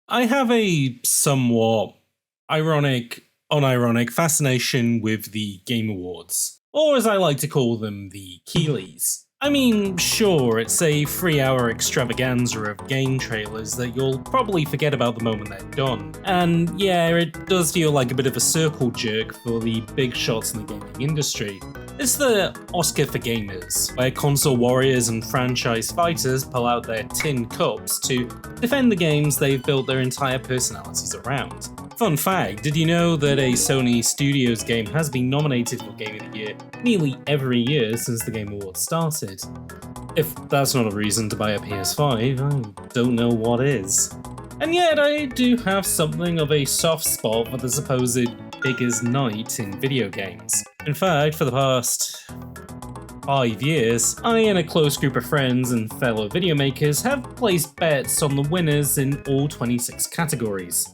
I have a somewhat unironic fascination with the Game Awards, or as I like to call them, the Keeleys. I mean, sure, it's a 3 hour extravaganza of game trailers that you'll probably forget about the moment they're done. And yeah, it does feel like a bit of a circle jerk for the big shots in the gaming industry. It's the Oscar for gamers, where console warriors and franchise fighters pull out their tin cups to defend the games they've built their entire personalities around. Fun fact, did you know that a Sony Studios game has been nominated for Game of the Year nearly every year since the Game Awards started? If that's not a reason to buy a PS5, I don't know what is. And yet I do have something of a soft spot for the supposed biggest night in video games. In fact, for the past 5 years, I and a close group of friends and fellow video makers have placed bets on the winners in all 26 categories.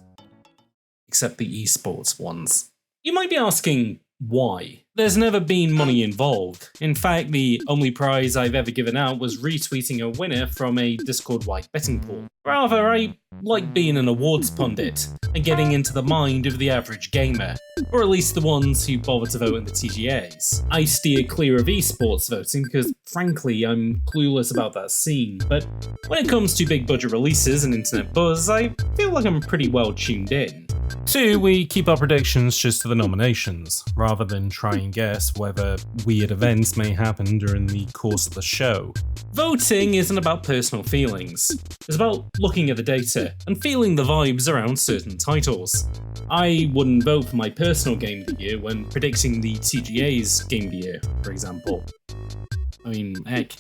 Except the esports ones. You might be asking, why? There's never been money involved. In fact, the only prize I've ever given out was retweeting a winner from a Discord-wide betting pool. Rather, I like being an awards pundit and getting into the mind of the average gamer, or at least the ones who bother to vote in the TGAs. I steer clear of esports voting because, frankly, I'm clueless about that scene, but when it comes to big budget releases and internet buzz, I feel like I'm pretty well tuned in. 2, we keep our predictions just to the nominations, rather than try and guess whether weird events may happen during the course of the show. Voting isn't about personal feelings. It's about looking at the data and feeling the vibes around certain titles. I wouldn't vote for my personal Game of the Year when predicting the TGA's Game of the Year, for example. I mean, heck,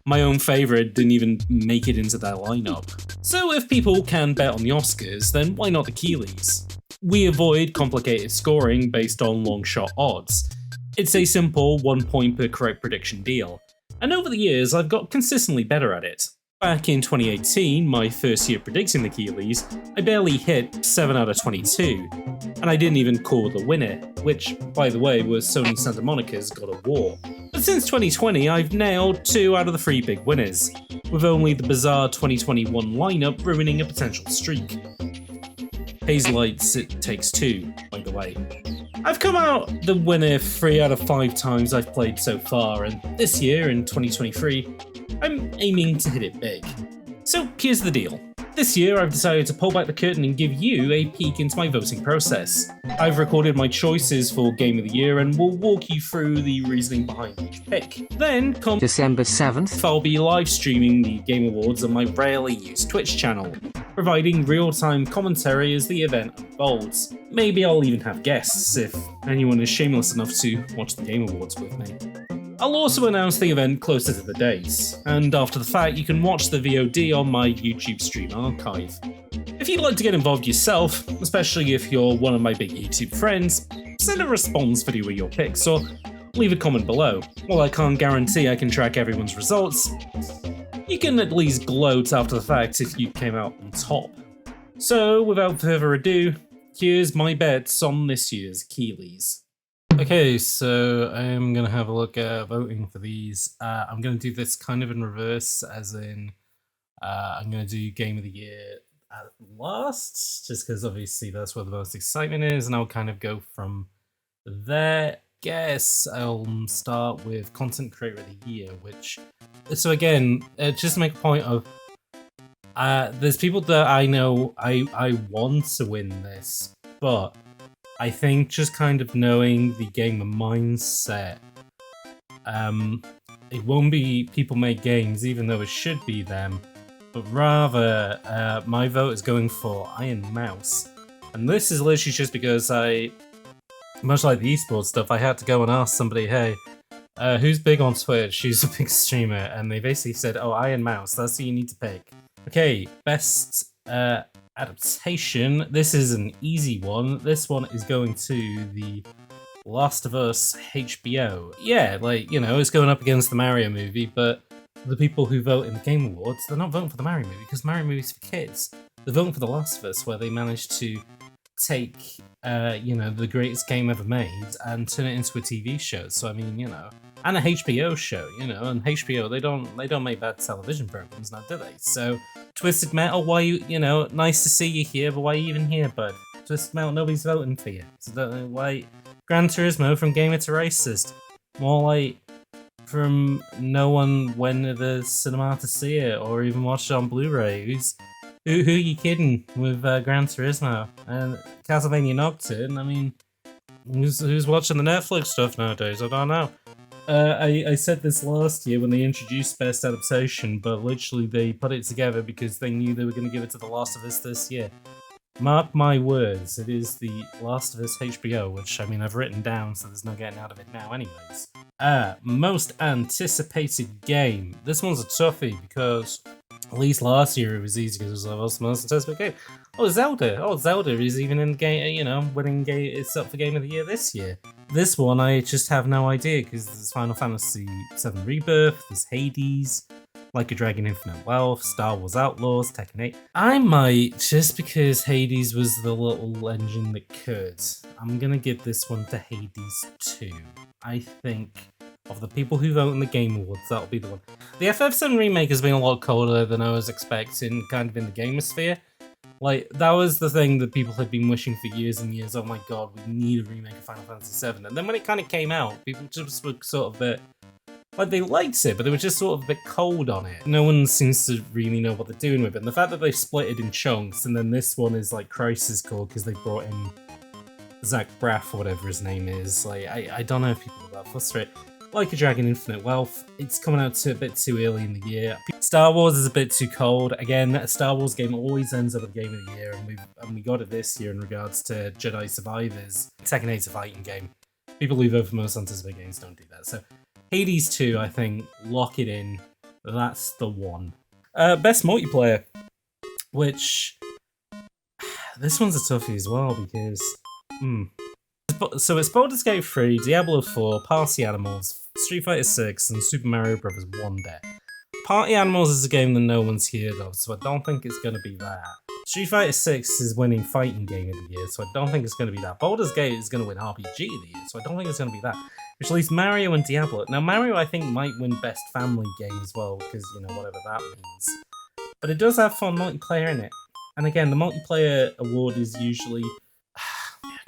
my own favourite didn't even make it into their lineup. So if people can bet on the Oscars, then why not the Keeleys? We avoid complicated scoring based on long shot odds. It's a simple 1 point per correct prediction deal. And over the years, I've got consistently better at it. Back in 2018, my first year predicting the Keeleys, I barely hit 7 out of 22, and I didn't even call the winner, which, by the way, was Sony Santa Monica's God of War. But since 2020, I've nailed 2 out of the 3 big winners, with only the bizarre 2021 lineup ruining a potential streak. Hazelight's It Takes Two, by the way. I've come out the winner 3 out of 5 times I've played so far, and this year, in 2023, I'm aiming to hit it big. So here's the deal. This year I've decided to pull back the curtain and give you a peek into my voting process. I've recorded my choices for Game of the Year and will walk you through the reasoning behind each pick. Then come December 7th, I'll be live streaming the Game Awards on my rarely used Twitch channel, providing real-time commentary as the event unfolds. Maybe I'll even have guests if anyone is shameless enough to watch the Game Awards with me. I'll also announce the event closer to the date, and after the fact you can watch the VOD on my YouTube stream archive. If you'd like to get involved yourself, especially if you're one of my big YouTube friends, send a response video with your picks or leave a comment below. While I can't guarantee I can track everyone's results, you can at least gloat after the fact if you came out on top. So without further ado, here's my bets on this year's Keeleys. Okay, so I'm going to have a look at voting for these. I'm going to do this kind of in reverse, as in I'm going to do Game of the Year at last, just because obviously that's where the most excitement is, and I'll kind of go from there. Guess I'll start with Content Creator of the Year, which... So again, just to make a point of... there's people that I know I want to win this, but... I think just kind of knowing the gamer mindset, it won't be people make games, even though it should be them, but rather my vote is going for Iron Mouse. And this is literally just because much like the esports stuff, I had to go and ask somebody, hey, who's big on Twitch, who's a big streamer, and they basically said, oh, Iron Mouse, that's who you need to pick. Okay, best adaptation. This is an easy one. This one is going to the Last of Us HBO. Yeah, like, you know, it's going up against the Mario movie, but the people who vote in the Game Awards, they're not voting for the Mario movie, because Mario movie's for kids. They're voting for The Last of Us, where they managed to take, the greatest game ever made and turn it into a TV show. So I mean, and a HBO show, and HBO they don't make bad television programs now, do they? So Twisted Metal, why nice to see you here, but why are you even here, bud? Twisted Metal, nobody's voting for you. So why Gran Turismo from Gamer to Racist? More like from no one went to the cinema to see it or even watched it on Blu-ray. Who are you kidding with Gran Turismo and Castlevania Nocturne? I mean, who's watching the Netflix stuff nowadays? I don't know. I said this last year when they introduced Best Adaptation, but literally they put it together because they knew they were going to give it to The Last of Us this year. Mark my words, it is The Last of Us HBO, which, I mean, I've written down, so there's no getting out of it now anyways. Most anticipated game. This one's a toughie because at least last year it was easy because it was the most anticipated game. Oh, Zelda is even in the game, winning game. It's up for Game of the Year this year. This one, I just have no idea because there's Final Fantasy VII Rebirth, there's Hades, Like a Dragon Infinite Wealth, Star Wars Outlaws, Tekken 8. I might, just because Hades was the little engine that could, I'm gonna give this one to Hades 2. I think of the people who vote in the Game Awards, that'll be the one. The FF7 remake has been a lot colder than I was expecting, kind of in the gamersphere. Like, that was the thing that people had been wishing for years and years. Oh my god, we need a remake of Final Fantasy VII. And then when it kind of came out, people just were sort of a bit... Like, they liked it, but they were just sort of a bit cold on it. No one seems to really know what they're doing with it. And the fact that they've split it in chunks, and then this one is like Crisis Core because they brought in Zach Braff or whatever his name is. Like, I don't know if people are that frustrated. Like a Dragon Infinite Wealth, it's coming out a bit too early in the year. Star Wars is a bit too cold. Again, a Star Wars game always ends up at Game of the Year, and we got it this year in regards to Jedi Survivors. Tekken 8's a fighting game. People who vote for most anticipated games don't do that. So Hades 2, I think, lock it in. That's the one. Best multiplayer, which this one's a toughie as well because so it's Baldur's Gate 3, Diablo 4, Party Animals, Street Fighter 6, and Super Mario Bros. Wonder. Party Animals is a game that no one's heard of, so I don't think it's going to be that. Street Fighter 6 is winning Fighting Game of the Year, so I don't think it's going to be that. Baldur's Gate is going to win RPG of the Year, so I don't think it's going to be that. Which leaves Mario and Diablo. Now, Mario, I think, might win Best Family Game as well, because, whatever that means. But it does have fun multiplayer in it. And again, the multiplayer award is usually...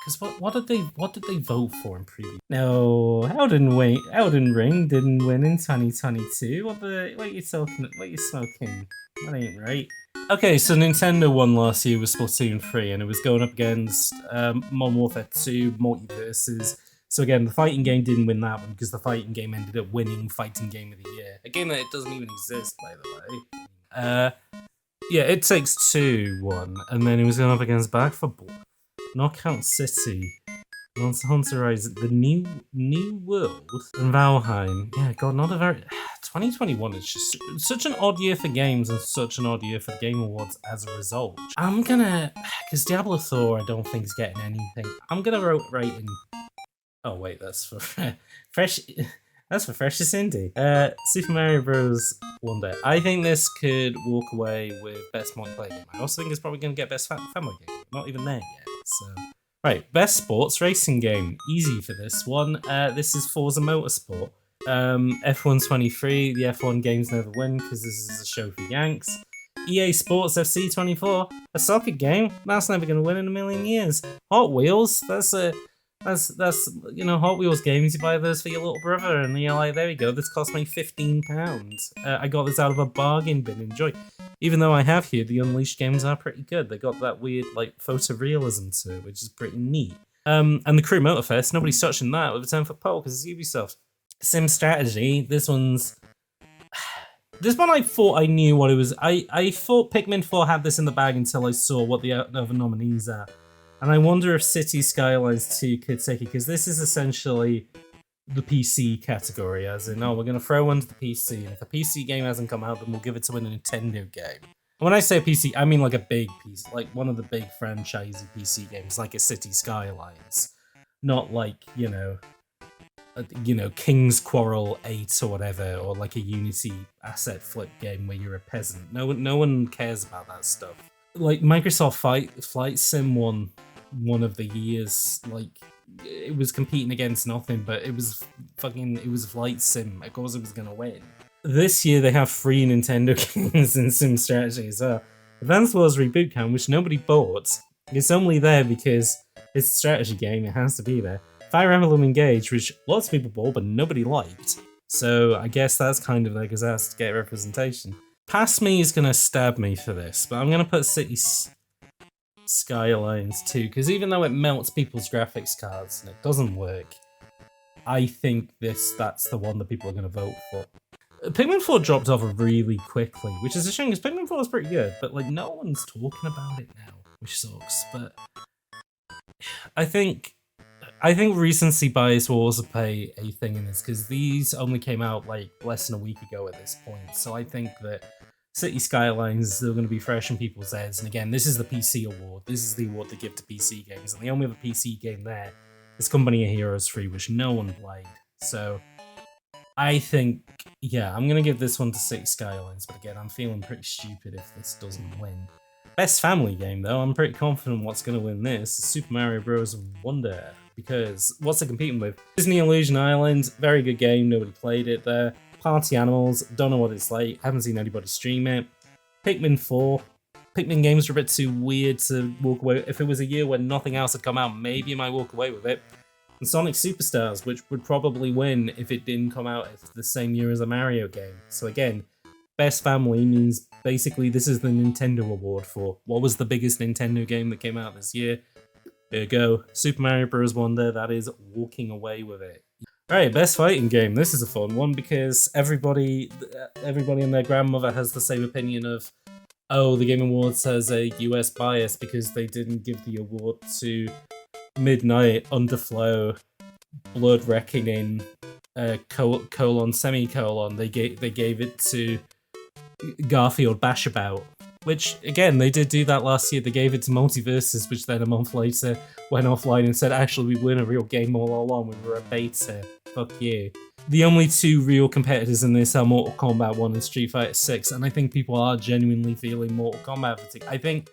Because what did they vote for in preview? No, Elden Ring didn't win in 2022. What are you talking? What are you smoking? That ain't right. Okay, so Nintendo won last year with Splatoon 3, and it was going up against Modern Warfare 2, Multiverses. So again, the fighting game didn't win that one because the fighting game ended up winning Fighting Game of the Year. A game that it doesn't even exist, by the way. Yeah, It Takes Two won, and then it was going up against Back 4 Blood, Knockout City, Monster Hunter Rise, The New World, and Valheim. Yeah, God, not a very... 2021 is just such an odd year for games and such an odd year for the Game Awards as a result. I'm gonna... Because Diablo 4 I don't think is getting anything. I'm gonna write in... Oh wait, that's for... Fresh... That's for Freshest Indie. Super Mario Bros. Wonder. I think this could walk away with Best Multiplayer Game. I also think it's probably going to get Best Family Game. Not even there yet. So, right, Best Sports Racing Game. Easy for this one. This is Forza Motorsport. F1 23. The F1 games never win because this is a show for Yanks. EA Sports FC 24. A soccer game. That's never going to win in a million years. Hot Wheels. That's Hot Wheels games, you buy those for your little brother, and you're like, there we go, this cost me £15. I got this out of a bargain bin, enjoy. Even though I have here, the Unleashed games are pretty good. They got that weird, photorealism to it, which is pretty neat. And the Crew Motorfest, nobody's touching that with a 10-foot pole, because it's Ubisoft. Sim Strategy, this one I thought I knew what it was. I thought Pikmin 4 had this in the bag until I saw what the other nominees are. And I wonder if City Skylines 2 could take it, because this is essentially the PC category, as in, we're going to throw one to the PC, and if a PC game hasn't come out, then we'll give it to a Nintendo game. And when I say PC, I mean like a big PC, like one of the big franchisey PC games, like a City Skylines. Not like, King's Quarrel 8 or whatever, or like a Unity asset flip game where you're a peasant. No one cares about that stuff. Like Microsoft Flight Sim won one of the years. Like, it was competing against nothing, but it was Flight Sim. Of course it was gonna win. This year they have 3 Nintendo games in Sim Strategy as well. Advance Wars Reboot Camp, which nobody bought. It's only there because it's a strategy game, it has to be there. Fire Emblem Engage, which lots of people bought but nobody liked. So I guess that's kind of there because it has to get representation. Past Me is gonna stab me for this, but I'm gonna put Cities Skylines too, because even though it melts people's graphics cards and it doesn't work, I think that's the one that people are gonna vote for. Pikmin 4 dropped off really quickly, which is a shame because Pikmin 4 is pretty good, but like no one's talking about it now, which sucks. But I think recency bias will also play a thing in this because these only came out like less than a week ago at this point. So I think that City Skylines is still going to be fresh in people's heads. And again, this is the PC award. This is the award they give to PC games, and the only other PC game there is Company of Heroes 3, which no one played. So I think, yeah, I'm going to give this one to City Skylines, but again, I'm feeling pretty stupid if this doesn't win. Best family game, though, I'm pretty confident what's going to win this, Super Mario Bros. Wonder, because what's it competing with? Disney Illusion Island, very good game, nobody played it there. Party Animals, don't know what it's like, haven't seen anybody stream it. Pikmin 4, Pikmin games are a bit too weird to walk away. If it was a year when nothing else had come out, maybe I might walk away with it. And Sonic Superstars, which would probably win if it didn't come out the same year as a Mario game. So again, Best Family means basically this is the Nintendo award for what was the biggest Nintendo game that came out this year. There you go, Super Mario Bros. Wonder, that is walking away with it. Alright, best fighting game. This is a fun one because everybody and their grandmother has the same opinion of, oh, the Game Awards has a US bias because they didn't give the award to Midnight, Underflow, Blood Reckoning, semicolon. They gave it to Garfield Bashabout, which again they did do that last year. They gave it to Multiverses, which then a month later went offline and said, actually, we weren't a real game all along. We were a beta. Fuck you. The only 2 real competitors in this are Mortal Kombat 1 and Street Fighter 6, and I think people are genuinely feeling Mortal Kombat fatigue. I think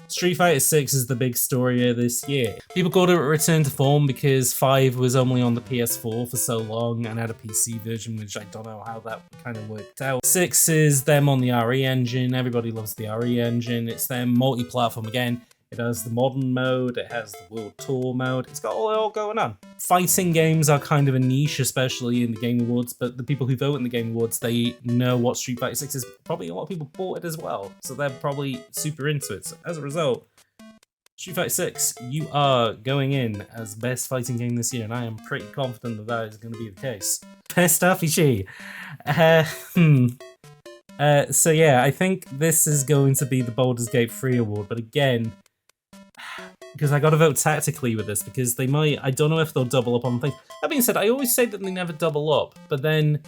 Street Fighter 6 is the big story of this year. People called it a return to form because 5 was only on the PS4 for so long and had a PC version, which I don't know how that kind of worked out. 6 is them on the RE engine. Everybody loves the RE engine. It's them multi-platform again. It has the modern mode, it has the world tour mode, it's got it all going on. Fighting games are kind of a niche, especially in the Game Awards, but the people who vote in the Game Awards, they know what Street Fighter 6 is. Probably a lot of people bought it as well, so they're probably super into it. So as a result, Street Fighter 6, you are going in as best fighting game this year, and I am pretty confident that that is going to be the case. Best RPG. So yeah, I think this is going to be the Baldur's Gate 3 award, but again, because I gotta vote tactically with this, because they might, I don't know if they'll double up on things. That being said, I always say that they never double up, but then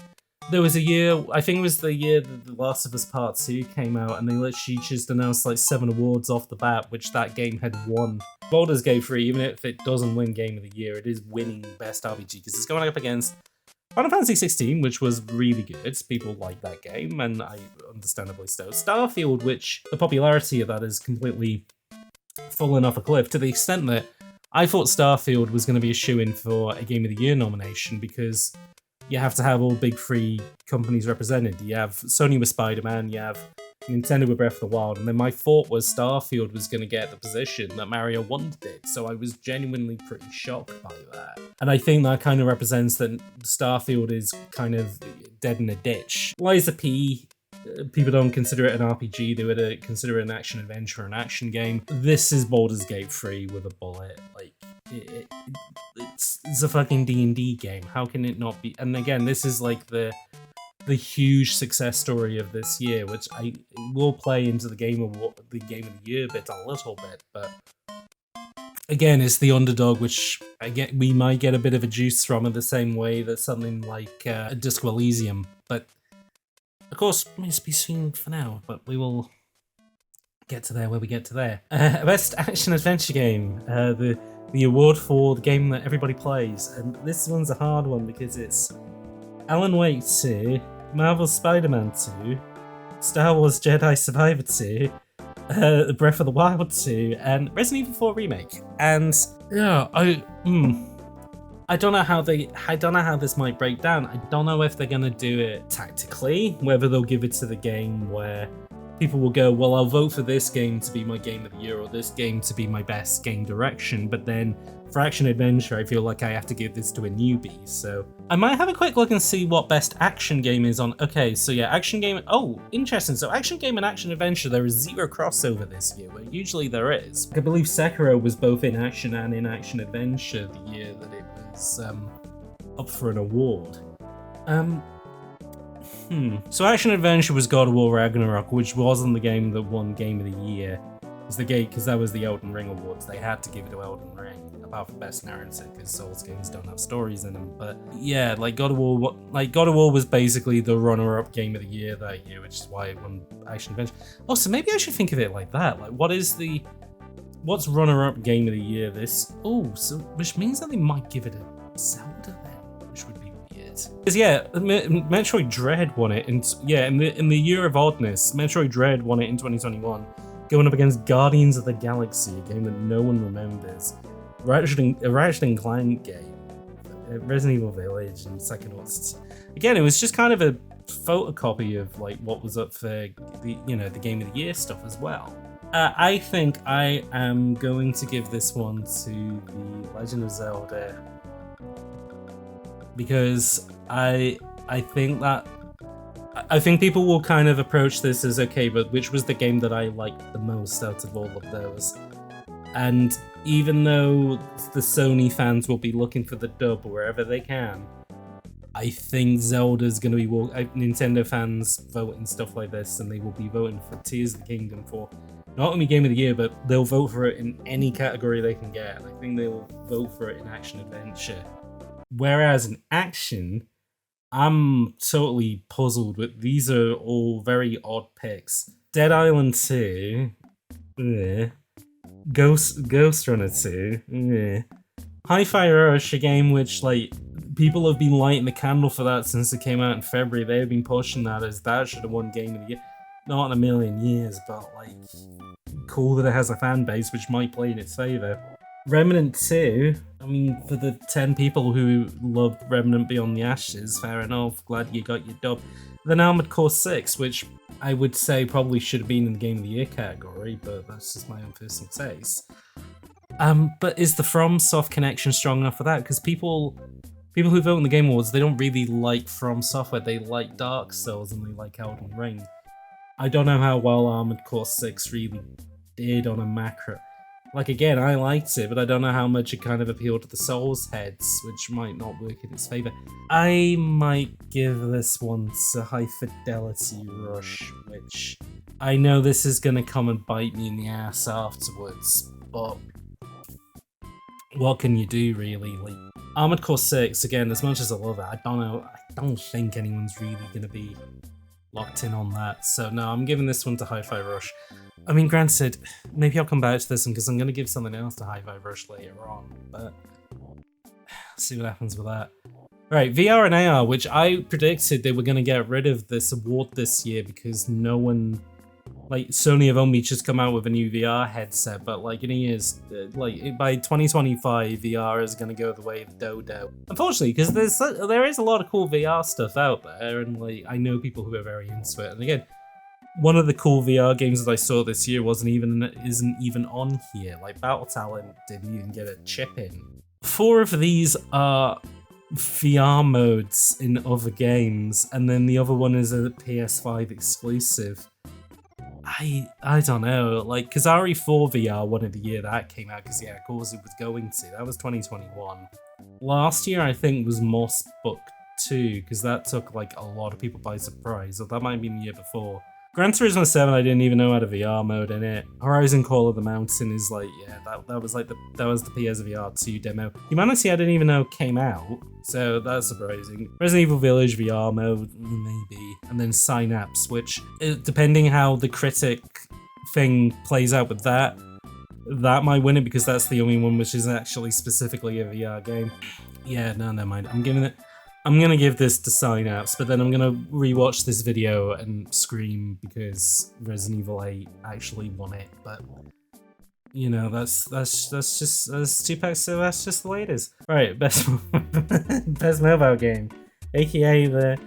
there was a year, I think it was the year that The Last of Us Part 2 came out, and they literally just announced like 7 awards off the bat, which that game had won. Baldur's Gate 3, even if it doesn't win Game of the Year, it is winning Best RPG, because it's going up against Final Fantasy 16, which was really good. People like that game, and I understandably so. Starfield, which the popularity of that is completely fallen off a cliff, to the extent that I thought Starfield was going to be a shoo-in for a Game of the Year nomination, because you have to have all big 3 companies represented. You have Sony with Spider-Man, you have Nintendo with Breath of the Wild, and then my thought was Starfield was going to get the position that Mario Wonder did, so I was genuinely pretty shocked by that. And I think that kind of represents that Starfield is kind of dead in a ditch. Lies of P, people don't consider it an RPG, they would consider it an action-adventure, an action game. This is Baldur's Gate 3 with a bullet. Like, it's a fucking D&D game. How can it not be? And again, this is like the huge success story of this year, which I will play into the Game of the Year bit a little bit, but again, it's the underdog, which we might get a bit of a juice from in the same way that something like Disco Elysium, but of course, it's be seen for now, but we will get to there where we get to there. Best Action Adventure Game, the award for the game that everybody plays, and this one's a hard one because it's Alan Wake 2, Marvel's Spider-Man 2, Star Wars Jedi Survivor 2, Breath of the Wild 2, and Resident Evil 4 Remake. And yeah, I don't know how this might break down. I don't know if they're gonna do it tactically, whether they'll give it to the game where people will go, well, I'll vote for this game to be my game of the year or this game to be my best game direction, but then for action adventure, I feel like I have to give this to a newbie. So I might have a quick look and see what best action game is on. Okay, so yeah, action game. Oh, interesting. So action game and action adventure, there is zero crossover this year, where usually there is. I believe Sekiro was both in action and in action adventure the year that it was up for an award. So action adventure was God of War Ragnarok, which wasn't the game that won Game of the Year. It's the game because that was the Elden Ring awards. They had to give it to Elden Ring, apart from best narrative, because Souls games don't have stories in them. But yeah, God of War was basically the runner-up Game of the Year that year, which is why it won action adventure. Oh, so maybe I should think of it like that. Like, what's runner-up Game of the Year this? Oh, so which means that they might give it a Zelda then, which would be weird. Because yeah, Metroid Dread won it, and yeah, in the year of oddness, Metroid Dread won it in 2021. Going up against Guardians of the Galaxy, a game that no one remembers. A Ratchet and Clank game. Resident Evil Village and Psychonauts. Again, it was just kind of a photocopy of like what was up for the Game of the Year stuff as well. I think I am going to give this one to The Legend of Zelda because I think people will kind of approach this as, okay, but which was the game that I liked the most out of all of those? And even though the Sony fans will be looking for the dub wherever they can, I think Zelda's going to be Nintendo fans vote and stuff like this, and they will be voting for Tears of the Kingdom for not only Game of the Year, but they'll vote for it in any category they can get. And I think they'll vote for it in action adventure. Whereas in action, I'm totally puzzled with these are all very odd picks. Dead Island 2, Ghost Runner 2, Hi-Fi Rush, a game which like people have been lighting the candle for that since it came out in February. They've been pushing that as that should have won Game of the Year. Not in a million years, but like cool that it has a fan base which might play in its favor. Remnant 2, I mean, for the 10 people who loved Remnant Beyond the Ashes, fair enough, glad you got your dub. Then Armored Core 6, which I would say probably should have been in the Game of the Year category, but that's just my own personal taste. But is the FromSoft connection strong enough for that? Because people who vote in the Game Awards, they don't really like From Software, they like Dark Souls and they like Elden Ring. I don't know how well Armored Core 6 really did on a macro. Like, again, I liked it, but I don't know how much it kind of appealed to the Souls heads, which might not work in its favor. I might give this one to High Fidelity Rush, which I know this is going to come and bite me in the ass afterwards, but what can you do, really? Like, Armored Core 6, again, as much as I love it, I don't think anyone's really going to be locked in on that. So no, I'm giving this one to Hi-Fi Rush. I mean, granted, maybe I'll come back to this one because I'm going to give something else to Hi-Fi Rush later on, but see what happens with that. Right, VR and AR, which I predicted they were going to get rid of this award this year because no one, like, Sony have only just come out with a new VR headset, but like in years, like by 2025, VR is going to go the way of Dodo. Unfortunately, because there is a lot of cool VR stuff out there, and like I know people who are very into it. And again, one of the cool VR games that I saw this year isn't even on here. Like Battle Talent didn't even get a chip in. 4 of these are VR modes in other games, and then the other one is a PS5 exclusive. I don't know, like Kazari 4 VR, one of the year that came out, because yeah, of course it was going to. That was 2021. Last year, I think, was Moss Book 2, because that took like a lot of people by surprise, or that might have been the year before. Gran Turismo 7, I didn't even know had a VR mode in it. Horizon Call of the Mountain is like, yeah, that was the PSVR 2 demo. Humanity I didn't even know came out, so that's surprising. Resident Evil Village VR mode, maybe. And then Synapse, which, depending how the critic thing plays out with that might win it because that's the only one which is actually specifically a VR game. Yeah, no, never mind. I'm I'm gonna give this to Synapse, but then I'm gonna rewatch this video and scream because Resident Evil 8 actually won it. But you know, that's Tupac, so that's just the way it is. Right, best best mobile game, aka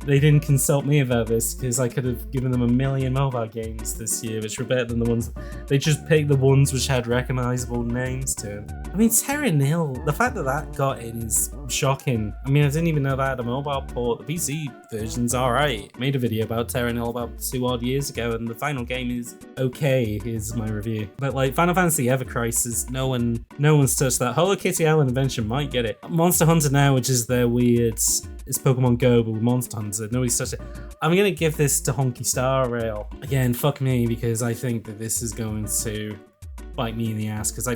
they didn't consult me about this because I could have given them a million mobile games this year, which were better than the ones. They just picked the ones which had recognizable names to them. I mean, Terra Nil, the fact that that got in is shocking. I mean, I didn't even know that had a mobile port. The PC version's alright. Made a video about Terra Nil about 2 odd years ago, and the final game is okay, is my review. But like Final Fantasy Ever Crisis, no one's touched that. Hello Kitty Island Adventure might get it. Monster Hunter now, which is their weird, it's Pokemon Go, but with Monster Hunter, nobody's touched it. I'm gonna give this to Honky Star Rail. Again, fuck me, because I think that this is going to bite me in the ass, because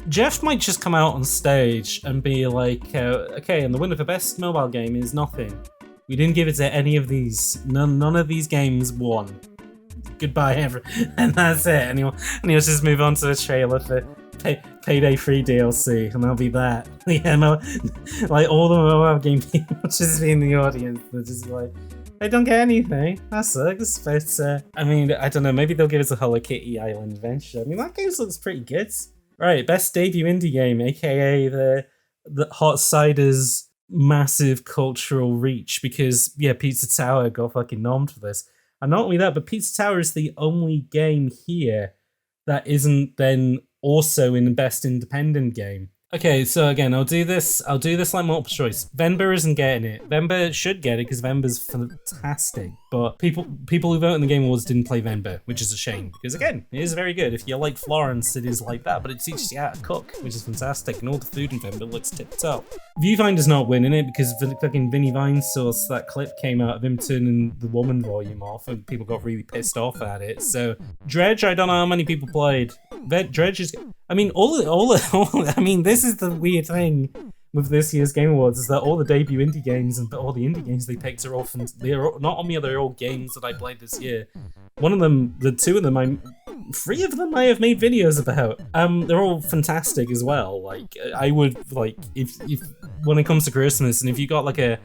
Jeff might just come out on stage and be like, okay, and the winner for best mobile game is nothing. We didn't give it to any of these. None of these games won. Goodbye, everyone. And that's it. And he'll just move on to a trailer for Payday 3 DLC, and that'll be that. Yeah, no, like all the mobile game people just be in the audience. They're just like, they don't get anything. That sucks. But I mean, I don't know. Maybe they'll give us a Hello Kitty Island Adventure. I mean, that game looks pretty good. Right, best debut indie game, aka the Hot Cider's massive cultural reach, because yeah, Pizza Tower got fucking nommed for this. And not only that, but Pizza Tower is the only game here that isn't then also in the best independent game. Okay, so again, I'll do this like multiple choice. Venba isn't getting it. Venba should get it because Venba's fantastic, but people who vote in the Game Awards didn't play Venba, which is a shame, because again, it is very good. If you like Florence, it is like that, but it teaches you how to cook, which is fantastic, and all the food in Venba looks tip-top. Viewfinder's not winning it because fucking Vinny Vine Source, that clip came out of him turning the woman volume off, and people got really pissed off at it. So Dredge, I don't know how many people played. Dredge is, I mean, I mean, this is the weird thing with this year's Game Awards, is that all the debut indie games and all the indie games they picked are often, not only are they all games that I played this year, one of them, three of them I have made videos about. They're all fantastic as well. Like, I would, like, if when it comes to Christmas, and if you got like a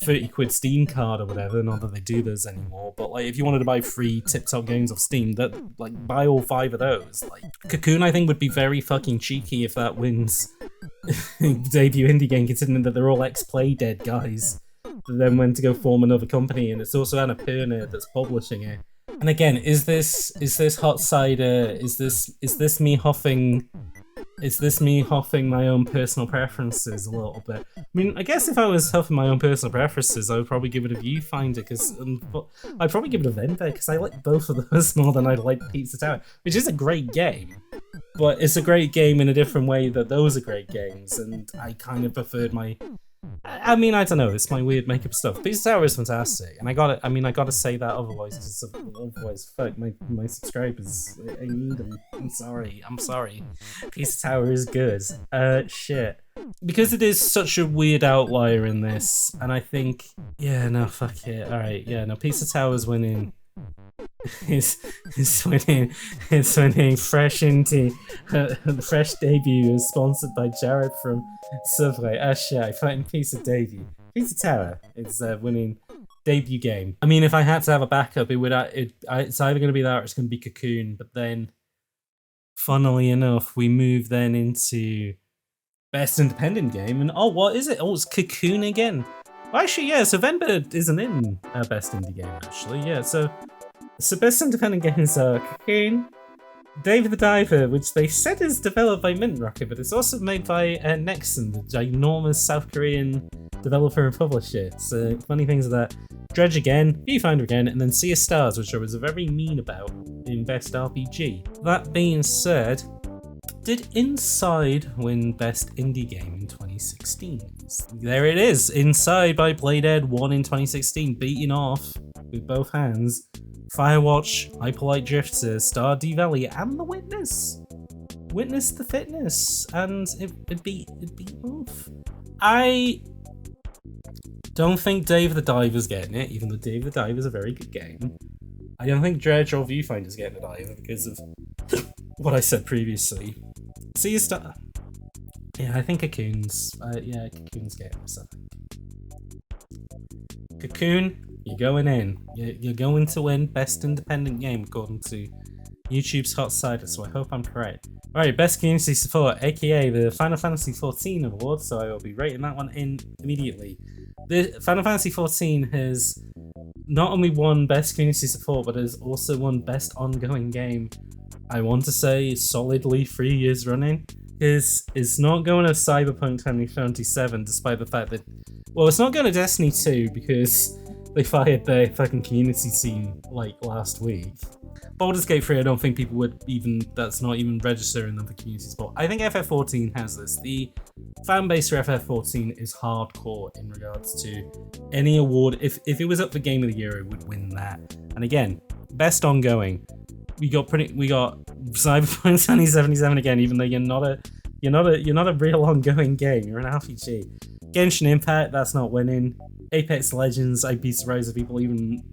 30 quid Steam card or whatever, not that they do those anymore, but like if you wanted to buy free tip-top games off Steam, that, like, buy all 5 of those. Like, Cocoon I think would be very fucking cheeky if that wins debut indie game, considering that they're all ex-Play Dead guys that then went to go form another company, and it's also Annapurna that's publishing it. And again, is this Hot Cider? Is this me huffing? Is this me huffing my own personal preferences a little bit? I mean, I guess if I was huffing my own personal preferences, I would probably give it a Viewfinder, because I'd probably give it a Venba, because I like both of those more than I'd like Pizza Tower, which is a great game. But it's a great game in a different way that those are great games, and I kind of preferred my... I mean, I don't know, it's my weird makeup stuff. Pizza Tower is fantastic, and I gotta say that otherwise, fuck, my subscribers, I need them. I'm sorry. Pizza Tower is good. Shit. Because it is such a weird outlier in this, and I think, yeah, no, fuck it, alright, yeah, no, Pizza Tower's winning. It's winning fresh indie. The fresh debut is sponsored by Jared from Subway. Shit, I fighting Pizza debut. Pizza Tower is winning debut game. I mean, if I had to have a backup, it's either going to be that or it's going to be Cocoon. But then, funnily enough, we move then into best independent game, and oh, what is it? Oh, it's Cocoon again. Well, actually, yeah. So Venba isn't in best indie game actually. Yeah, so best independent games are Cocoon, Dave the Diver, which they said is developed by Mint Rocket, but it's also made by Nexon, the ginormous South Korean developer and publisher. So funny things like that. Dredge again, Viewfinder again, and then Sea of Stars, which I was very mean about in Best RPG. That being said, did Inside win Best Indie Game in 2016? There it is! Inside by Playdead won in 2016, beating off, with both hands, Firewatch, Hyperlight Drifter, Stardew Valley, and The Witness. Witness the Fitness, and it beat off. I don't think Dave the Diver's getting it, even though Dave the Diver's a very good game. I don't think Dredge or Viewfinder's getting it either because of what I said previously. Yeah, I think Cocoon's. Yeah, Cocoon's getting this. I think. Cocoon, you're going in. You're going to win Best Independent Game according to YouTube's Hot Cider, so I hope I'm correct. Alright, Best Community Support, aka the Final Fantasy XIV Award, so I will be rating that one in immediately. The Final Fantasy XIV has not only won Best Community Support, but has also won Best Ongoing Game. I want to say solidly 3 years running. It's not going to Cyberpunk 2077, despite the fact that, well, it's not going to Destiny 2 because they fired their fucking community team like last week. Baldur's Gate 3, I don't think people would even, that's not even registering them for community support. I think FF14 has this. The fan base for FF14 is hardcore in regards to any award. If it was up for Game of the Year, it would win that. And again, Best Ongoing. We got Cyberpunk 2077 again, even though you're not a real ongoing game. You're an RPG. Genshin Impact, that's not winning. Apex Legends, I'd be surprised if people even,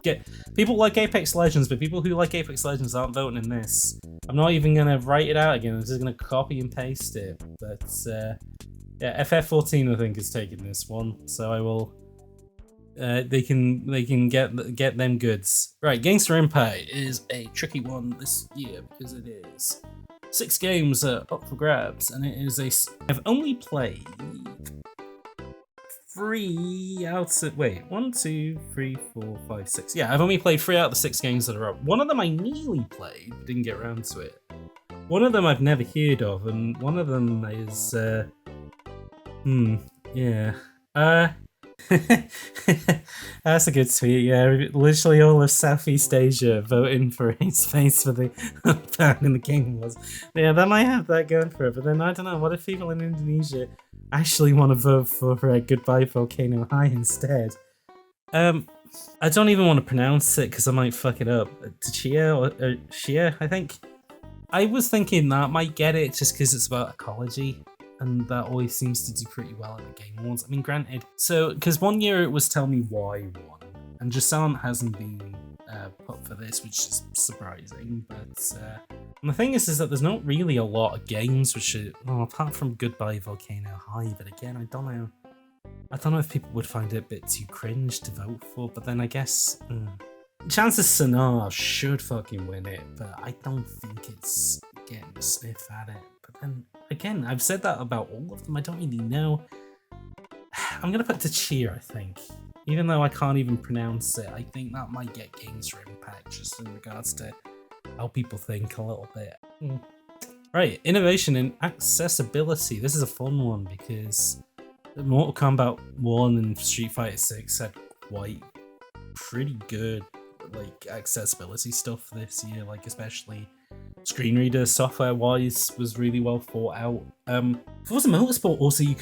get people like Apex Legends, but people who like Apex Legends aren't voting in this. I'm not even gonna write it out again. I'm just gonna copy and paste it. But yeah, FF14 I think is taking this one, so I will. They can get them goods. Right, Gangster Empire is a tricky one this year because it is 6 games are up for grabs, and it is I've only played 3 out of 1, 2, 3, 4, 5, 6. Yeah, I've only played 3 out of the 6 games that are up. One of them I nearly played, didn't get around to it. One of them I've never heard of, and one of them is yeah. That's a good tweet. Yeah, literally all of Southeast Asia voting for a space for the ban in the Game Awards. Yeah, that might have that going for it. But then I don't know. What if people in Indonesia actually want to vote for Goodbye Volcano High instead? I don't even want to pronounce it because I might fuck it up. Tchia or Shia, I think. I was thinking that might get it just because it's about ecology. And that always seems to do pretty well at the Game Awards. I mean, granted, so because one year it was Tell Me Why won, and Jusant hasn't been put for this, which is surprising. But and the thing is that there's not really a lot of games which are, well, apart from Goodbye Volcano High. But again, I don't know if people would find it a bit too cringe to vote for. But then I guess chances Sonar should fucking win it, but I don't think it's getting a sniff at it. But then again, I've said that about all of them. I don't really know. I'm gonna put Tchia, I think. Even though I can't even pronounce it, I think that might get Games for Impact just in regards to how people think a little bit. Right, innovation and accessibility. This is a fun one because Mortal Kombat 1 and Street Fighter 6 had pretty good accessibility stuff this year, especially screen reader software wise was really well thought out. Forza Motorsport also you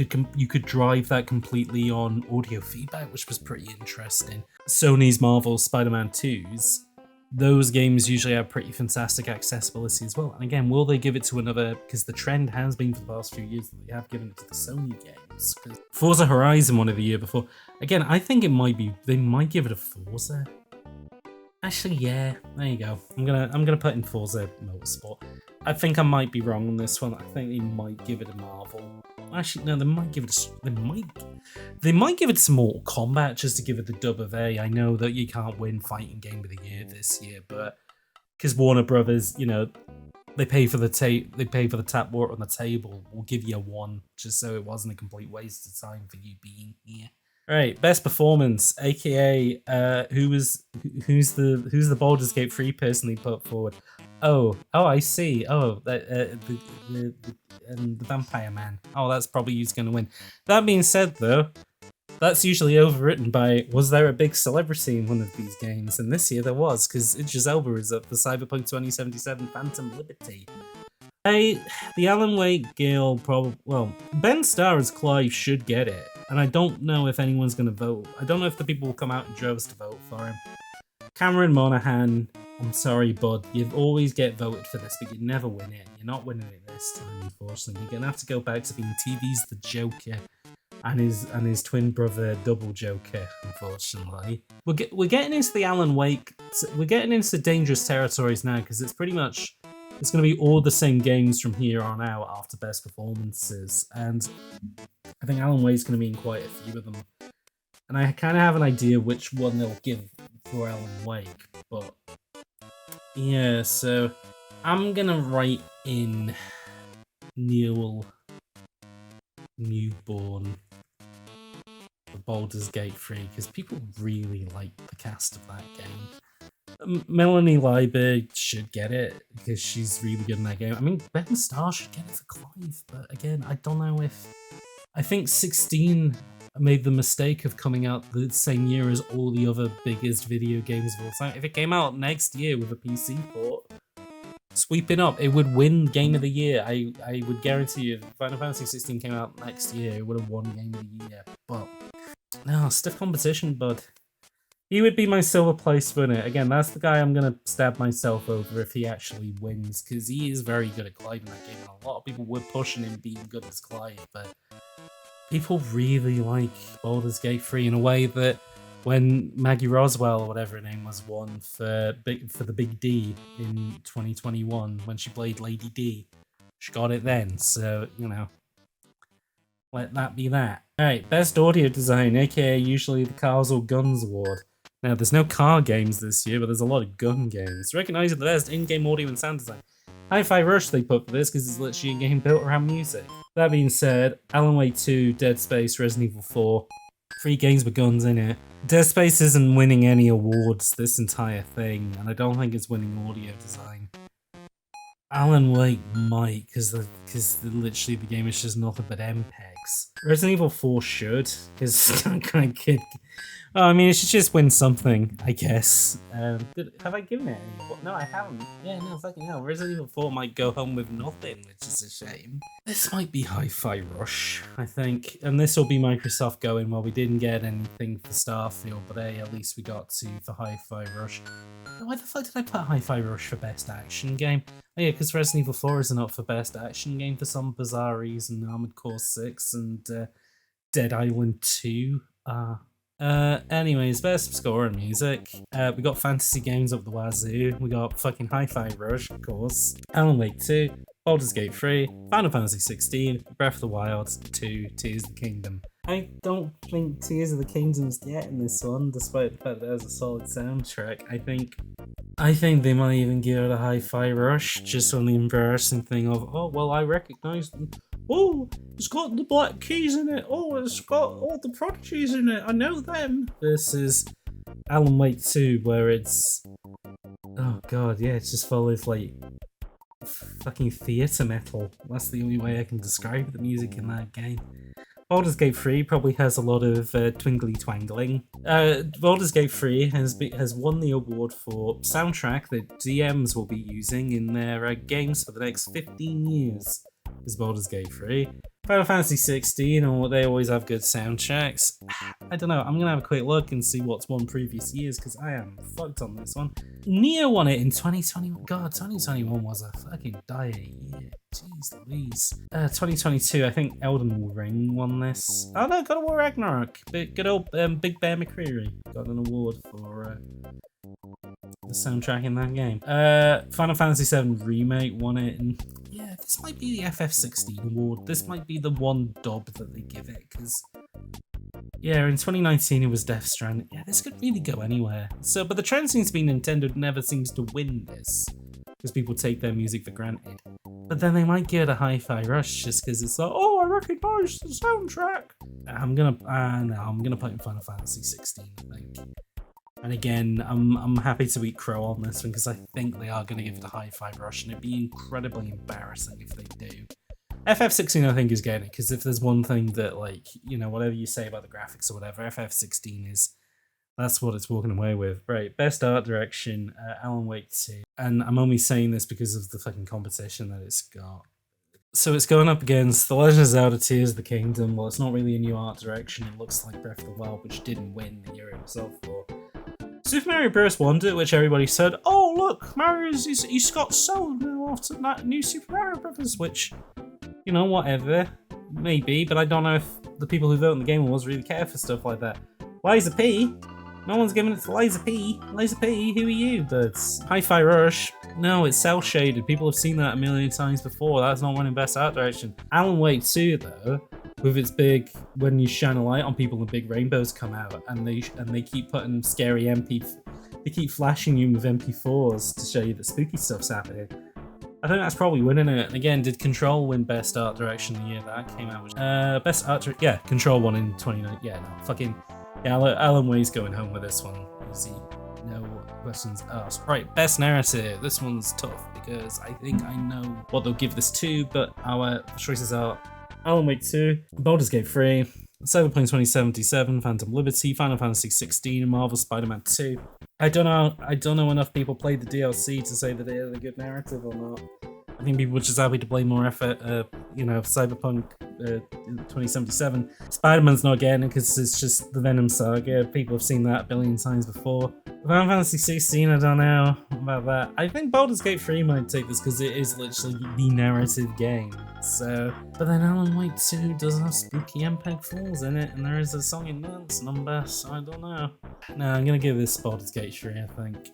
could drive that completely on audio feedback, which was pretty interesting. Sony's Marvel Spider-Man 2s, those games usually have pretty fantastic accessibility as well. And again, will they give it to another, because the trend has been for the past few years that they have given it to the Sony games. Forza Horizon one of the year before, again, I think they might give it a Forza. Actually, yeah, there you go. I'm gonna put in Forza Motorsport. I think I might be wrong on this one. I think they might give it a Marvel. Actually, no, they might give it to Mortal Kombat just to give it the dub of A. I know that you can't win Fighting Game of the Year this year, but because Warner Brothers, they pay for the tap water on the table. We'll give you a 1 just so it wasn't a complete waste of time for you being here. Right, best performance, aka who's the Baldur's Gate 3 person they put forward? Oh, I see. Oh, the Vampire Man. Oh, that's probably who's going to win. That being said, though, that's usually overwritten by was there a big celebrity in one of these games? And this year there was, because Idris Elba is up for Cyberpunk 2077 Phantom Liberty. The Alan Wake girl Ben Starr as Clive should get it. And I don't know if anyone's going to vote. I don't know if the people will come out in droves to vote for him. Cameron Monaghan, I'm sorry, bud. You always get voted for this, but you never win it. You're not winning it this time, unfortunately. You're going to have to go back to being TV's The Joker and his twin brother Double Joker, unfortunately. We're getting into the Alan Wake. We're getting into dangerous territories now, because it's pretty much It's going to be all the same games from here on out after best performances, and I think Alan Wake's going to be in quite a few of them. And I kind of have an idea which one they'll give for Alan Wake, but yeah, so I'm going to write in Neil Newborn for Baldur's Gate 3 because people really like the cast of that game. Melanie Liebert should get it because she's really good in that game. I mean, Ben Starr should get it for Clive, but again, I don't know if... I think 16 made the mistake of coming out the same year as all the other biggest video games of all time. If it came out next year with a PC port, sweeping up, it would win Game of the Year. I would guarantee you, if Final Fantasy 16 came out next year, it would have won Game of the Year. But no, stiff competition, bud. He would be my silver place winner. Again, that's the guy I'm going to stab myself over if he actually wins, because he is very good at Clive in that game. And a lot of people were pushing him being good as Clive, but people really like Baldur's Gate 3 in a way that when Maggie Roswell, or whatever her name was, won for the Big D in 2021, when she played Lady D, she got it then. So, you know, let that be that. Alright, Best Audio Design, aka usually the Cars or Guns Award. Now, there's no car games this year, but there's a lot of gun games. Recognizing the best in-game audio and sound design. Hi-Fi Rush they put for this because it's literally a game built around music. That being said, Alan Wake 2, Dead Space, Resident Evil 4, 3 games with guns in it. Dead Space isn't winning any awards this entire thing, and I don't think it's winning audio design. Alan Wake might, because literally the game is just nothing but MPEGs. Resident Evil 4 should, because I mean, it should just win something, I guess. Have I given it any award? No, I haven't. Yeah, no, fucking hell. Resident Evil 4 might go home with nothing, which is a shame. This might be Hi-Fi Rush, I think. And this will be Microsoft going, well, we didn't get anything for Starfield, but hey, at least we got 2 for Hi-Fi Rush. Why the fuck did I put Hi-Fi Rush for Best Action Game? Oh yeah, because Resident Evil 4 isn't up for Best Action Game for some bizarre reason. Armored Core 6 and Dead Island 2 are. Anyways, best score and music. We got fantasy games up the wazoo. We got fucking Hi-Fi Rush, of course. Alan Wake 2, Baldur's Gate 3, Final Fantasy 16, Breath of the Wild 2, Tears of the Kingdom. I don't think Tears of the Kingdom's getting this one, despite the fact that it has a solid soundtrack. I think they might even give it a Hi-Fi Rush, just on the embarrassing thing of, oh, well, I recognize them. Oh, it's got the Black Keys in it. Oh, it's got all the prodigies in it. I know them. Versus Alan Wake 2, where it's... Oh god, yeah, it's just full of, like, fucking theatre metal. That's the only way I can describe the music in that game. Baldur's Gate 3 probably has a lot of twingly twangling. Baldur's Gate 3 has won the award for soundtrack that DMs will be using in their games for the next 15 years. Is Baldur's Gate 3. Final Fantasy 16, or they always have good soundtracks. I don't know, I'm gonna have a quick look and see what's won previous years, because I am fucked on this one. Neo won it in 2021. God, 2021 was a fucking dire year. Jeez Louise. 2022, I think Elden Ring won this. Oh no, God of War Ragnarok. Good old Big Bear McCreary got an award for the soundtrack in that game. Final Fantasy VII Remake won it, and yeah, this might be the FF16 award. This might be the one dub that they give it, because yeah, in 2019 it was Death Stranding. Yeah, this could really go anywhere. So, but the trend seems to be Nintendo never seems to win this, because people take their music for granted. But then they might get a Hi-Fi Rush just because it's like, oh, I recognize the soundtrack. I'm gonna put in Final Fantasy 16, I think. And again, I'm happy to eat crow on this one because I think they are going to give it a Hi-Fi Rush, and it'd be incredibly embarrassing if they do. FF16 I think is getting it, because if there's one thing that, like, you know, whatever you say about the graphics or whatever, FF16 is, that's what it's walking away with. Right, best art direction, Alan Wake 2. And I'm only saying this because of the fucking competition that it's got. So it's going up against The Legend of Zelda Tears of the Kingdom. Well, it's not really a new art direction. It looks like Breath of the Wild, which didn't win the year it was up for. Super Mario Bros. Wonder, which everybody said, oh look, he's got sold now after that new Super Mario Bros. Which, you know, whatever, maybe, but I don't know if the people who vote in the Game Awards really care for stuff like that. Liza P, No one's giving it to Liza P. Liza P, who are you? That's Hi-Fi Rush. No, it's cell shaded. People have seen that a million times before. That's not winning Best Art Direction. Alan Wake 2, though, with its big, when you shine a light on people, the big rainbows come out, and they keep putting scary they keep flashing you with MP4s to show you that spooky stuff's happening. I think that's probably winning it. And again, did Control win Best Art Direction the year that came out? Best Art Direction, yeah, Control won in 2019. Yeah, no, fucking, yeah, Alan Wake's going home with this one. Easy, no questions asked. Right, Best Narrative. This one's tough because I think I know what they'll give this to, but our choices are Alan Wake 2, Baldur's Gate 3, Cyberpunk 2077, Phantom Liberty, Final Fantasy 16, and Marvel Spider-Man 2. I don't know enough people played the DLC to say that it is a good narrative or not. I think people were just happy to play more effort, Cyberpunk 2077. Spider-Man's not getting it because it's just the Venom saga. People have seen that a billion times before. Final Fantasy 16, I don't know about that. I think Baldur's Gate 3 might take this because it is literally the narrative game. So, but then Alan Wake 2 does have spooky MPEG Falls in it, and there is a song in Dance number, so I don't know. No, I'm gonna give this Baldur's Gate 3. I think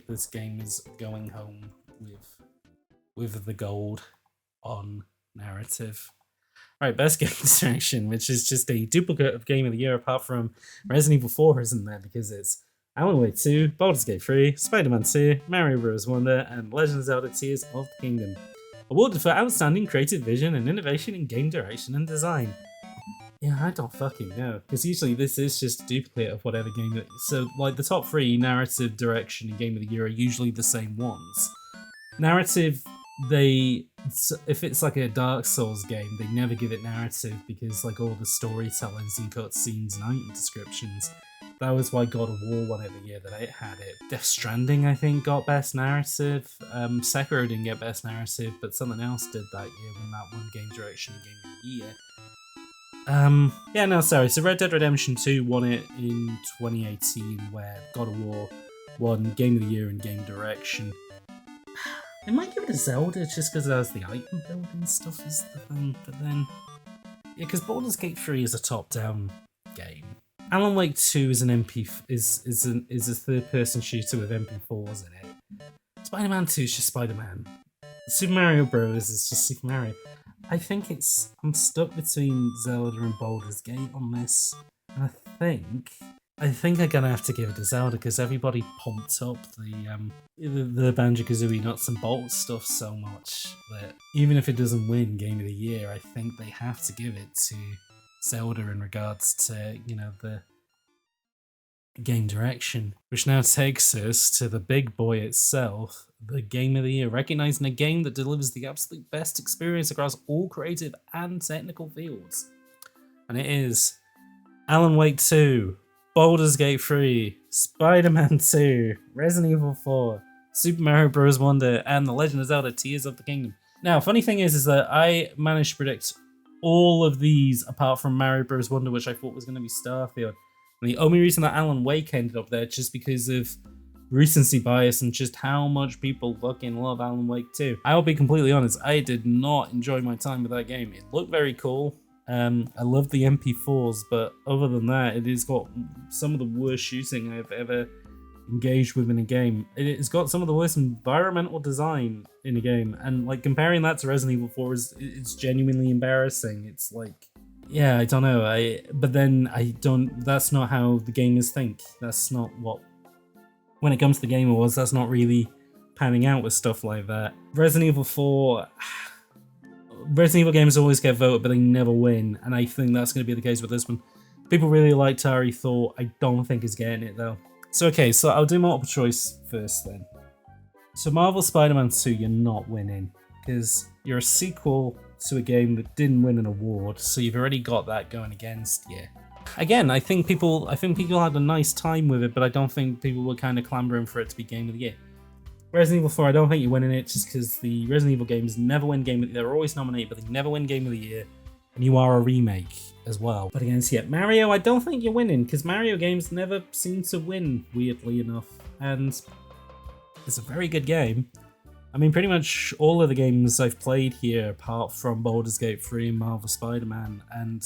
this game is going home with the gold on narrative. Right, Best Game Direction, which is just a duplicate of Game of the Year apart from Resident Evil 4 isn't there because it's Alan Wake 2, Baldur's Gate 3, Spider-Man 2, Mario Bros. Wonder, and Legend of Zelda Tears of the Kingdom. Awarded for outstanding creative vision and innovation in game direction and design. Yeah, I don't fucking know. Because usually this is just a duplicate of whatever game. So, like, the top 3 narrative, direction, and Game of the Year are usually the same ones. Narrative, if it's like a Dark Souls game, they never give it narrative because, like, all the storytellings and cutscenes and item descriptions. That was why God of War won it the year that it had it. Death Stranding, I think, got Best Narrative. Sekiro didn't get Best Narrative, but something else did that year when that won Game Direction and Game of the Year. So Red Dead Redemption 2 won it in 2018, where God of War won Game of the Year and Game Direction. They might give it to Zelda just because there's the item building stuff is the thing, but then... Yeah, because Baldur's Gate 3 is a top-down game. Alan Wake 2 is is a third-person shooter with MP4s in it. Spider-Man 2 is just Spider-Man. Super Mario Bros. Is just Super Mario. I think I'm stuck between Zelda and Baldur's Gate on this, and I think I'm gonna have to give it to Zelda because everybody pumped up the Banjo-Kazooie nuts and bolts stuff so much that even if it doesn't win Game of the Year, I think they have to give it to Zelda in regards to, the game direction, which now takes us to the big boy itself, the Game of the Year, recognizing a game that delivers the absolute best experience across all creative and technical fields. And it is Alan Wake 2, Baldur's Gate 3, Spider-Man 2, Resident Evil 4, Super Mario Bros. Wonder, and The Legend of Zelda Tears of the Kingdom. Now, funny thing is that I managed to predict all of these apart from Mario Bros. Wonder, which I thought was going to be Starfield. And the only reason that Alan Wake ended up there is just because of recency bias and just how much people fucking love Alan Wake 2. I'll be completely honest, I did not enjoy my time with that game. It looked very cool. I love the MP4s, but other than that, it has got some of the worst shooting I've ever engaged with in a game. It's got some of the worst environmental design in a game, and like comparing that to Resident Evil 4 it's genuinely embarrassing. It's like, yeah, I don't know. That's not how the gamers think. That's not what, when it comes to the Game Awards, that's not really panning out with stuff like that. Resident Evil games always get voted, but they never win, and I think that's going to be the case with this one. People really like Tari Thor. I don't think he's getting it though. So I'll do multiple choice first then. So Marvel Spider-Man 2, you're not winning because you're a sequel to a game that didn't win an award, so you've already got that going against you. Again, I think people had a nice time with it, but I don't think people were kind of clambering for it to be Game of the Year. Resident Evil 4, I don't think you're winning it just because the Resident Evil games never win Game of the Year. They're always nominated, but they never win Game of the Year. And you are a remake as well. But against Mario, I don't think you're winning because Mario games never seem to win, weirdly enough. And it's a very good game. I mean, pretty much all of the games I've played here, apart from Baldur's Gate 3 and Marvel Spider-Man, and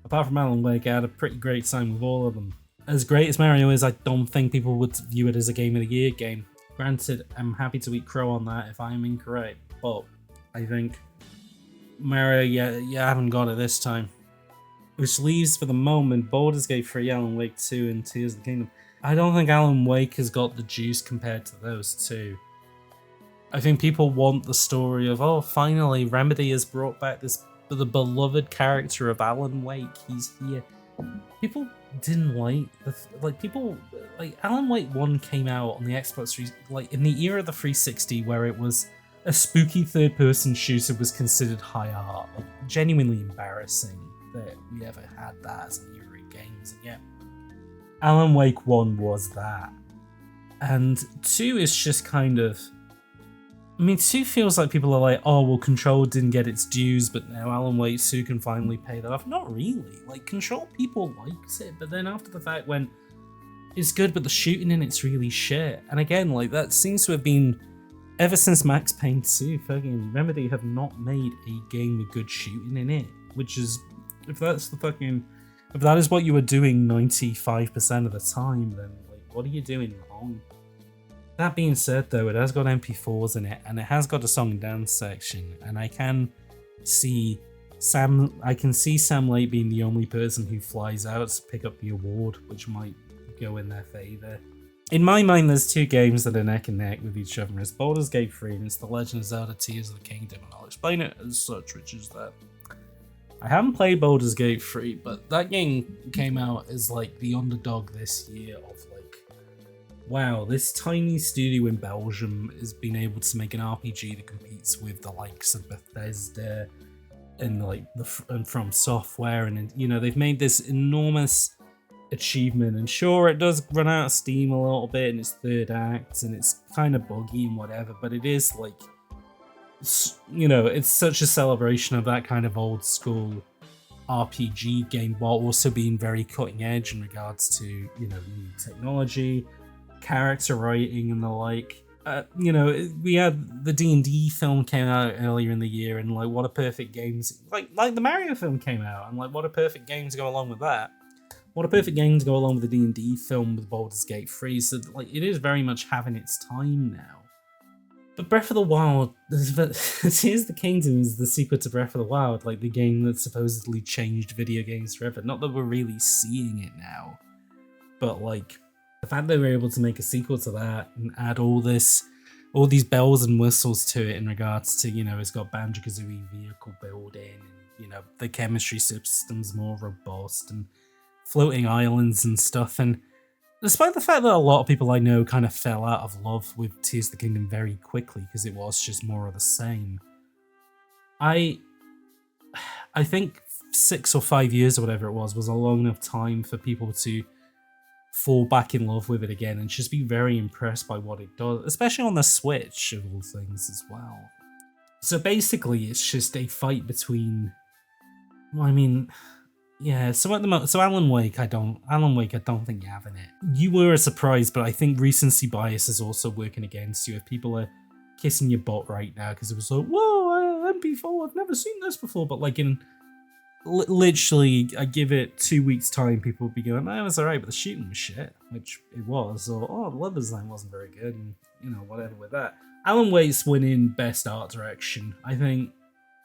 apart from Alan Wake, I had a pretty great time with all of them. As great as Mario is, I don't think people would view it as a Game of the Year game. Granted, I'm happy to eat crow on that if I'm incorrect, but I think Mario, you haven't got it this time. Which leaves, for the moment, Baldur's Gate 3, Alan Wake 2, and Tears of the Kingdom. I don't think Alan Wake has got the juice compared to those two. I think people want the story of, oh, finally, Remedy has brought back the beloved character of Alan Wake. He's here. People didn't like Alan Wake 1 came out on the Xbox 3, like in the era of the 360, where it was a spooky third-person shooter was considered high art, like genuinely embarrassing that we ever had that as an era in games, and yet Alan Wake 1 was that. And 2 is just kind of, I mean, 2 feels like people are like, oh, well, Control didn't get its dues, but now Alan Wake 2 can finally pay that off. Not really. Like, Control people likes it, but then after the fact when it's good, but the shooting in it's really shit. And again, like, that seems to have been, ever since Max Payne 2, fucking Remedy have not made a game with good shooting in it, which is, if that is what you were doing 95% of the time, then, like, what are you doing wrong? That being said, though, it has got MP4s in it, and it has got a song and dance section, and I can see Sam Lake being the only person who flies out to pick up the award, which might go in their favour. In my mind, there's 2 games that are neck and neck with each other. It's Baldur's Gate 3 and it's The Legend of Zelda Tears of the Kingdom, and I'll explain it as such, which is that I haven't played Baldur's Gate 3, but that game came out as like the underdog this year of like, wow, this tiny studio in Belgium has been able to make an RPG that competes with the likes of Bethesda and like and From Software, and you know, they've made this enormous achievement. And sure, it does run out of steam a little bit in its third act, and it's kind of buggy and whatever, but it is like, you know, it's such a celebration of that kind of old school RPG game while also being very cutting edge in regards to, you know, new technology, character writing and the like. You know, we had the D&D film came out earlier in the year, and like, what a perfect games, like the Mario film came out, and like, what a perfect game to go along with that. What a perfect game to go along with the D&D film with Baldur's Gate 3. So like, it is very much having its time now. But Breath of the Wild, Tears of the Kingdom is the sequel to Breath of the Wild, like the game that supposedly changed video games forever. Not that we're really seeing it now, but like, the fact that we're able to make a sequel to that and add all these bells and whistles to it in regards to, you know, it's got Banjo-Kazooie vehicle building, and, you know, the chemistry system's more robust, and floating islands and stuff. And despite the fact that a lot of people I know kind of fell out of love with Tears of the Kingdom very quickly because it was just more of the same, I think 6 or 5 years or whatever it was a long enough time for people to fall back in love with it again and just be very impressed by what it does, especially on the Switch of all things as well. So basically, it's just a fight between, well, I mean, yeah. So at the moment, Alan Wake, I don't think you have in it. You were a surprise, but I think recency bias is also working against you. If people are kissing your butt right now because it was like, whoa, MP4, I've never seen this before, but like in literally, I give it 2 weeks time, people will be going, oh, it was alright, but the shooting was shit, which it was, or oh, the level design wasn't very good, and you know, whatever with that. Alan Wake's winning best art direction. I think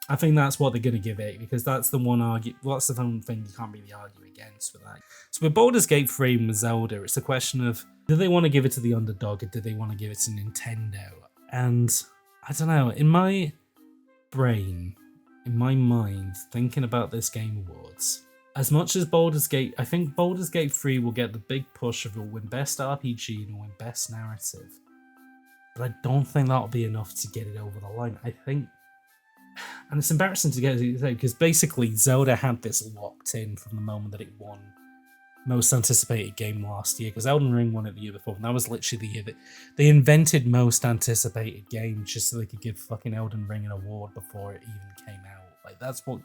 that's what they're gonna give it, because that's the one that's the one thing you can't really argue against with that. So with Baldur's Gate 3 and with Zelda, it's a question of, do they want to give it to the underdog, or do they want to give it to Nintendo? And I don't know, in my brain, in my mind, thinking about this Game Awards, as much as Baldur's Gate, I think Baldur's Gate 3 will get the big push of it'll win Best RPG and it'll win Best Narrative. But I don't think that'll be enough to get it over the line. I think, and it's embarrassing to get it, because basically Zelda had this locked in from the moment that it won Most Anticipated Game last year, because Elden Ring won it the year before, and that was literally the year that they invented Most Anticipated Game just so they could give fucking Elden Ring an award before it even came out. Like, that's what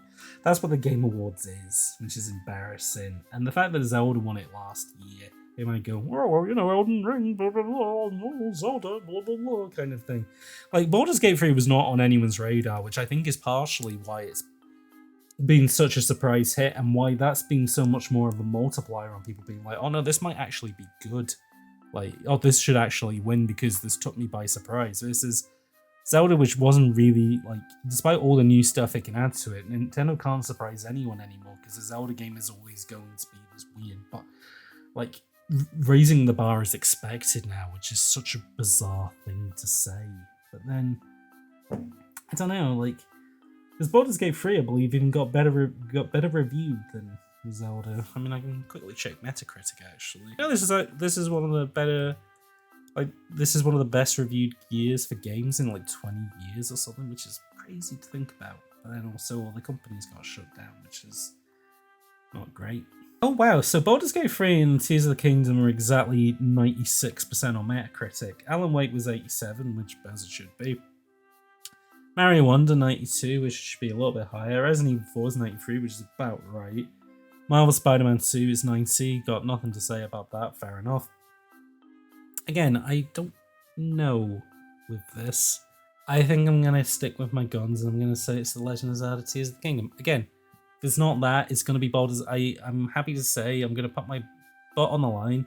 the Game Awards is, which is embarrassing. And the fact that Zelda won it last year, they might go, well, you know, Elden Ring, blah, blah, blah, Zelda, blah, blah, blah, kind of thing. Like, Baldur's Gate 3 was not on anyone's radar, which I think is partially why it's been such a surprise hit, and why that's been so much more of a multiplier on people being like, oh no, this might actually be good. Like, oh, this should actually win because this took me by surprise. This is Zelda, which wasn't really, like, despite all the new stuff it can add to it, Nintendo can't surprise anyone anymore because a Zelda game is always going to be this weird, but, like, raising the bar is expected now, which is such a bizarre thing to say. But then, I don't know, like, because Baldur's Gate 3, I believe, even got better reviewed than Zelda. I mean, I can quickly check Metacritic actually. No, this is one of the better, like, this is one of the best reviewed years for games in like 20 years or something, which is crazy to think about. But then also all the companies got shut down, which is not great. Oh wow, so Baldur's Gate 3 and Tears of the Kingdom are exactly 96% on Metacritic. Alan Wake was 87, which as it should be. Mario Wonder 92, which should be a little bit higher. Resident Evil 4 is 93, which is about right. Marvel Spider-Man 2 is 90. Got nothing to say about that. Fair enough. Again, I don't know with this. I think I'm going to stick with my guns and I'm going to say it's The Legend of Zelda Tears of the Kingdom. Again, if it's not that, it's going to be Baldur's... I'm happy to say I'm going to put my butt on the line.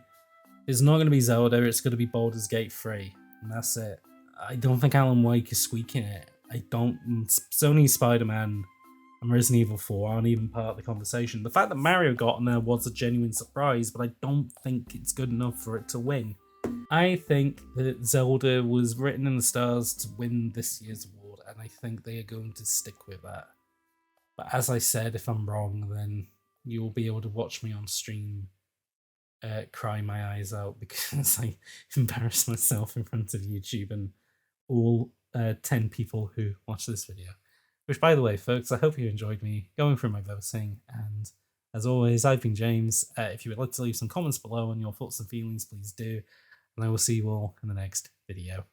It's not going to be Zelda, it's going to be Baldur's Gate 3. And that's it. I don't think Alan Wake is squeaking it. I don't... Sony Spider-Man and Resident Evil 4 aren't even part of the conversation. The fact that Mario got on there was a genuine surprise, but I don't think it's good enough for it to win. I think that Zelda was written in the stars to win this year's award, and I think they are going to stick with that. But as I said, if I'm wrong, then you'll be able to watch me on stream cry my eyes out because I embarrassed myself in front of YouTube and all 10 people who watch this video. Which, by the way, folks, I hope you enjoyed me going through my voting. And as always, I've been James. If you would like to leave some comments below on your thoughts and feelings, please do. And I will see you all in the next video.